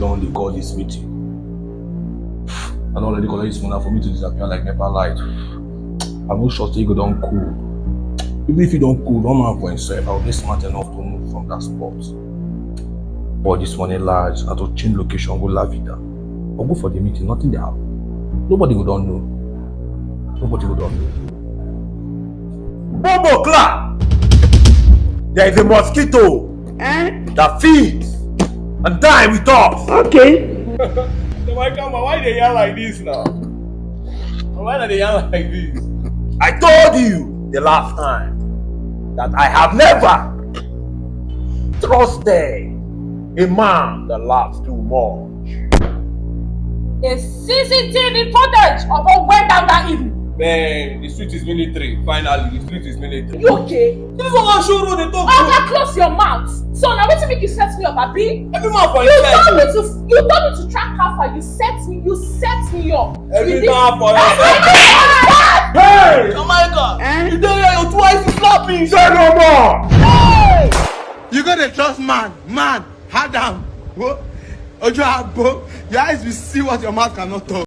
long they call this meeting. And already call this morning for me to disappear like never light. I'm not sure you don't cool. Even if you don't cool, don't man for himself, I'll be smart enough to move from that spot. But this morning large, I to change location, go La Vida. Or go for the meeting, nothing there. Nobody will don't know. Nobody will don't know. Bobo Clark! There is a mosquito that feeds and die with us. Okay. So why they yell like this now? Why are they yell like this? I told you the last time that I have never trusted a man that laughs too much. A CCTV footage of what went down that evening. Man, the street is military. Finally, the street is military. You okay? This is what I show road they talk. Oga, close your mouth. So now what make you set me up, Abi? Every man for You his told me life. to track how far. You set me up. Every man for his life. Hey! Oh my God! You don't hear your twice slapping. Say no more! Hey! You gotta trust man, Adam. Ojo Abo, your eyes will see what your mouth cannot talk.